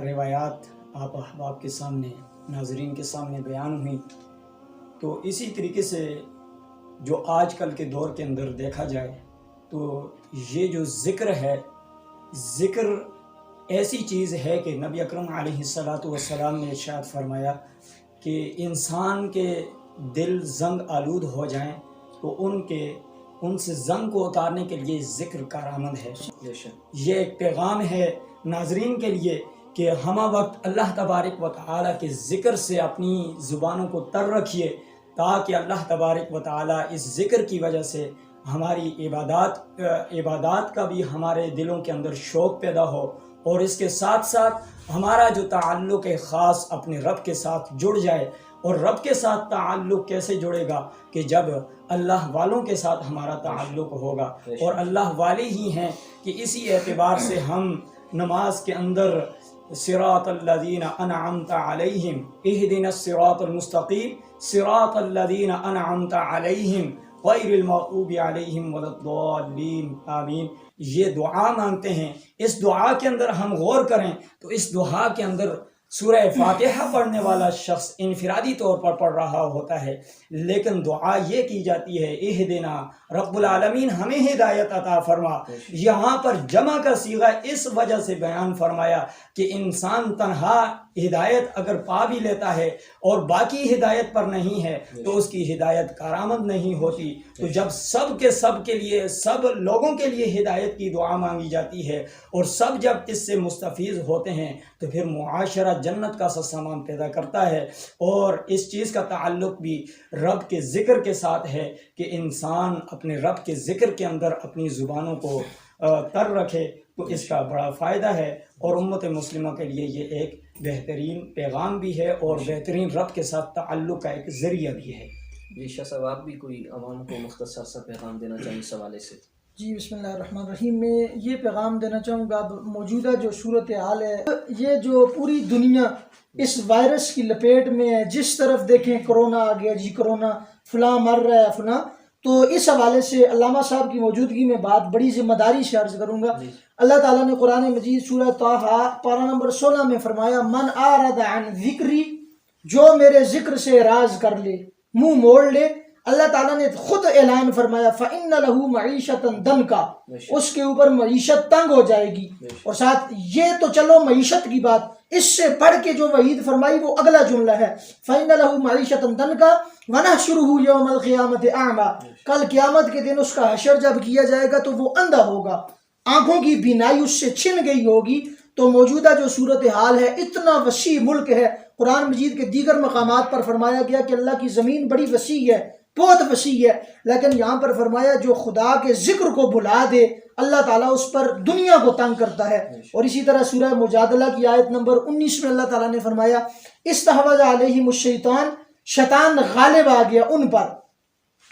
روایات آپ احباب کے سامنے، ناظرین کے سامنے بیان ہوئی، تو اسی طریقے سے جو آج کل کے دور کے اندر دیکھا جائے تو یہ جو ذکر ہے، ذکر ایسی چیز ہے کہ نبی اکرم علیہ السلام نے ارشاد فرمایا کہ انسان کے دل زنگ آلود ہو جائیں تو ان سے زنگ کو اتارنے کے لیے ذکر کارآمد ہے۔ یہ ایک پیغام ہے ناظرین کے لیے کہ ہمہ وقت اللہ تبارک و تعالیٰ کے ذکر سے اپنی زبانوں کو تر رکھیے، تاکہ اللہ تبارک و تعالیٰ اس ذکر کی وجہ سے ہماری عبادات کا بھی ہمارے دلوں کے اندر شوق پیدا ہو، اور اس کے ساتھ ساتھ ہمارا جو تعلق خاص اپنے رب کے ساتھ جڑ جائے۔ اور رب کے ساتھ تعلق کیسے جڑے گا؟ کہ جب اللہ والوں کے ساتھ ہمارا تعلق ہوگا، اور اللہ والے ہی ہیں کہ اسی اعتبار سے ہم نماز کے اندر صراط الذین انعمت علیہم اہدنا الصراط المستقیم صراط الذین انعمت علیہم غیر المغضوب علیہم ولا الضالین آمین، یہ دعا مانگتے ہیں۔ اس دعا کے اندر ہم غور کریں تو اس دعا کے اندر سورہ فاتحہ پڑھنے والا شخص انفرادی طور پر پڑھ رہا ہوتا ہے، لیکن دعا یہ کی جاتی ہے اہدنا، رب العالمین ہمیں ہدایت عطا فرما۔ یہاں پر جمع کا صیغہ اس وجہ سے بیان فرمایا کہ انسان تنہا ہدایت اگر پا بھی لیتا ہے اور باقی ہدایت پر نہیں ہے تو اس کی ہدایت کارآمد نہیں ہوتی۔ تو جب سب کے لیے، سب لوگوں کے لیے ہدایت کی دعا مانگی جاتی ہے اور سب جب اس سے مستفیض ہوتے ہیں تو پھر معاشرہ جنت کا سامان پیدا کرتا ہے۔ اور اس چیز کا تعلق بھی رب کے ذکر کے ساتھ ہے کہ انسان اپنے رب کے ذکر کے اندر اپنی زبانوں کو تر رکھے تو اس کا بڑا فائدہ ہے، اور امت مسلمہ کے لیے یہ ایک بہترین پیغام بھی ہے اور بہترین رب کے ساتھ تعلق کا ایک ذریعہ بھی ہے۔ جی شاہ صاحب، آپ بھی کوئی عوام کو مختصر سا پیغام دینا چاہیں اس حوالے سے؟ جی بسم اللہ الرحمن الرحیم۔ میں یہ پیغام دینا چاہوں گا، موجودہ جو صورتحال ہے، یہ جو پوری دنیا اس وائرس کی لپیٹ میں ہے، جس طرف دیکھیں کرونا آ گیا، جی کرونا، فلاں مر رہا ہے فلاں، تو اس حوالے سے علامہ صاحب کی موجودگی میں بات بڑی ذمہ داری سے عرض کروں گا۔ اللہ تعالیٰ نے قرآن مجید سورہ طٰہٰ پارہ نمبر 16 میں فرمایا من اعرض عن ذکری، جو میرے ذکر سے اعراض کر لے، منہ موڑ لے، اللہ تعالیٰ نے خود اعلان فرمایا فَإِنَّ لَهُ مَعِيشَةً ضَنْكَ، اس کے اوپر معیشت تنگ ہو جائے گی۔ اور ساتھ یہ تو چلو معیشت کی بات، اس سے پڑھ کے جو وعید فرمائی وہ اگلا جملہ ہے فَإِنَّ لَهُ مَعِيشَةً ضَنْكَ وَنَحْشُرُهُ يَوْمَ الْقِيَامَةِ أَعْمَى، کل قیامت کے دن اس کا حشر جب کیا جائے گا تو وہ اندھا ہوگا، آنکھوں کی بینائی اس سے چھن گئی ہوگی۔ تو موجودہ جو صورتحال ہے، اتنا وسیع ملک ہے، قرآن مجید کے دیگر مقامات پر فرمایا گیا کہ اللہ کی زمین بڑی وسیع ہے، بہت وسیع ہے، لیکن یہاں پر فرمایا جو خدا کے ذکر کو بھلا دے اللہ تعالیٰ اس پر دنیا کو تنگ کرتا ہے۔ اور اسی طرح سورہ مجادلہ کی آیت نمبر 19 میں اللہ تعالیٰ نے فرمایا استحوذ علیہم الشیطان، شیطان غالب آ گیا ان پر،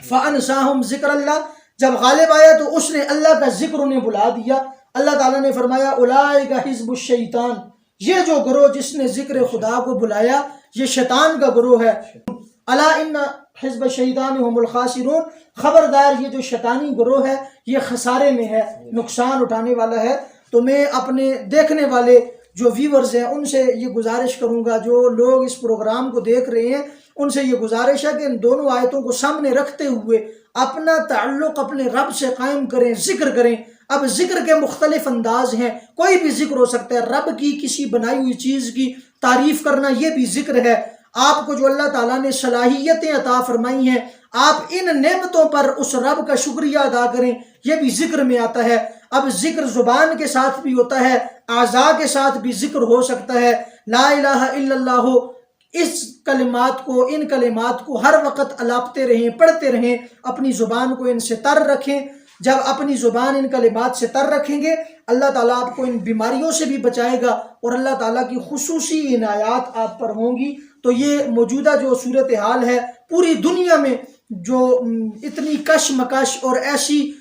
فانساہم ذکر اللہ، جب غالب آیا تو اس نے اللہ کا ذکر انہیں بھلا دیا۔ اللہ تعالیٰ نے فرمایا اولئک حزب الشیطان، یہ جو گروہ جس نے ذکر خدا کو بلایا یہ شیطان کا گروہ ہے۔ الا ان حزب الشیطان هم الخاسرون، خبردار یہ جو شیطانی گروہ ہے یہ خسارے میں ہے، نقصان اٹھانے والا ہے۔ تو میں اپنے دیکھنے والے جو ویورز ہیں ان سے یہ گزارش کروں گا، جو لوگ اس پروگرام کو دیکھ رہے ہیں ان سے یہ گزارش ہے کہ ان دونوں آیتوں کو سامنے رکھتے ہوئے اپنا تعلق اپنے رب سے قائم کریں، ذکر کریں۔ اب ذکر کے مختلف انداز ہیں، کوئی بھی ذکر ہو سکتا ہے، رب کی کسی بنائی ہوئی چیز کی تعریف کرنا یہ بھی ذکر ہے۔ آپ کو جو اللہ تعالیٰ نے صلاحیتیں عطا فرمائی ہیں، آپ ان نعمتوں پر اس رب کا شکریہ ادا کریں، یہ بھی ذکر میں آتا ہے۔ اب ذکر زبان کے ساتھ بھی ہوتا ہے، اعضاء کے ساتھ بھی ذکر ہو سکتا ہے۔ لا الہ الا اللہ، اس کلمات کو، ان کلمات کو ہر وقت الاپتے رہیں، پڑھتے رہیں، اپنی زبان کو ان سے تر رکھیں۔ جب اپنی زبان ان کلمات سے تر رکھیں گے اللہ تعالیٰ آپ کو ان بیماریوں سے بھی بچائے گا اور اللہ تعالیٰ کی خصوصی عنایات آپ پر ہوں گی۔ تو یہ موجودہ جو صورتحال ہے پوری دنیا میں، جو اتنی کشمکش اور ایسی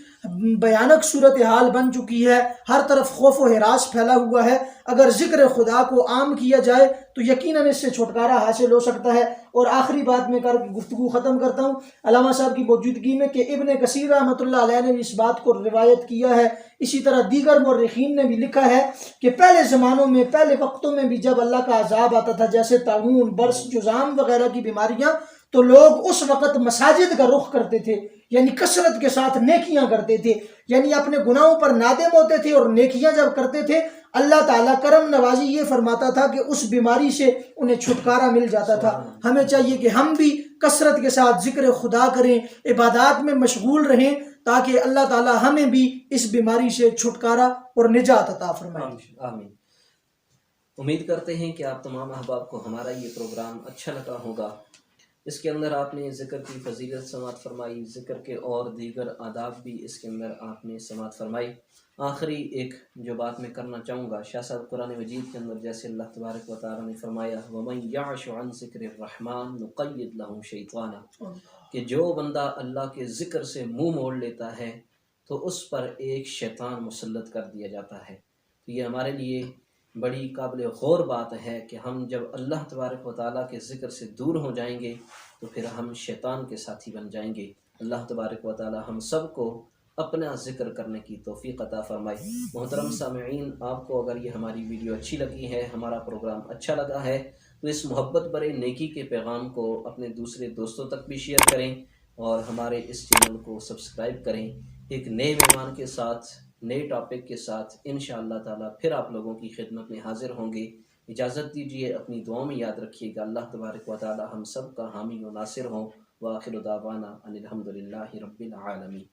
بھیانک صورتحال بن چکی ہے، ہر طرف خوف و ہراس پھیلا ہوا ہے، اگر ذکر خدا کو عام کیا جائے تو یقیناً اس سے چھٹکارا حاصل ہو سکتا ہے۔ اور آخری بات میں کر کے گفتگو ختم کرتا ہوں، علامہ صاحب کی موجودگی میں کہ ابن کثیر رحمۃ اللہ علیہ نے بھی اس بات کو روایت کیا ہے، اسی طرح دیگر مورخین نے بھی لکھا ہے کہ پہلے زمانوں میں، پہلے وقتوں میں بھی جب اللہ کا عذاب آتا تھا، جیسے طاعون، برص، جذام وغیرہ کی بیماریاں، تو لوگ اس وقت مساجد کا رخ کرتے تھے، یعنی کثرت کے ساتھ نیکیاں کرتے تھے، یعنی اپنے گناہوں پر نادم ہوتے تھے اور نیکیاں جب کرتے تھے اللہ تعالیٰ کرم نوازی یہ فرماتا تھا کہ اس بیماری سے انہیں چھٹکارا مل جاتا تھا۔ ہمیں چاہیے کہ ہم بھی کثرت کے ساتھ ذکر خدا کریں، عبادات میں مشغول رہیں، تاکہ اللہ تعالیٰ ہمیں بھی اس بیماری سے چھٹکارا اور نجات عطا فرمائے۔ آمین۔ امید کرتے ہیں کہ آپ تمام احباب کو ہمارا یہ پروگرام اچھا لگا ہوگا۔ اس کے اندر آپ نے ذکر کی فضیلت سماعت فرمائی، ذکر کے اور دیگر آداب بھی اس کے اندر آپ نے سماعت فرمائی۔ آخری ایک جو بات میں کرنا چاہوں گا، شاہ صاحب قرآن مجید کے اندر جیسے اللہ تبارک و تعالیٰ نے فرمایا وَمَن يَعْشُ عَن ذِكْرِ الرَّحْمَنِ نُقَيِّضْ لَهُ شَيْطَانًا، کہ جو بندہ اللہ کے ذکر سے منہ موڑ لیتا ہے تو اس پر ایک شیطان مسلط کر دیا جاتا ہے۔ تو یہ ہمارے لیے بڑی قابل غور بات ہے کہ ہم جب اللہ تبارک و تعالیٰ کے ذکر سے دور ہو جائیں گے تو پھر ہم شیطان کے ساتھی بن جائیں گے۔ اللہ تبارک و تعالیٰ ہم سب کو اپنا ذکر کرنے کی توفیق عطا فرمائے۔ محترم سامعین، آپ کو اگر یہ ہماری ویڈیو اچھی لگی ہے، ہمارا پروگرام اچھا لگا ہے تو اس محبت برے نیکی کے پیغام کو اپنے دوسرے دوستوں تک بھی شیئر کریں اور ہمارے اس چینل کو سبسکرائب کریں۔ ایک نئے مہمان کے ساتھ، نئے ٹاپک کے ساتھ انشاءاللہ تعالیٰ پھر آپ لوگوں کی خدمت میں حاضر ہوں گے۔ اجازت دیجیے، اپنی دعاؤں میں یاد رکھیے گا۔ اللہ تبارک و تعالیٰ ہم سب کا حامی و ناصر ہوں۔ وآخر دعوانا ان الحمد للہ رب العالمین۔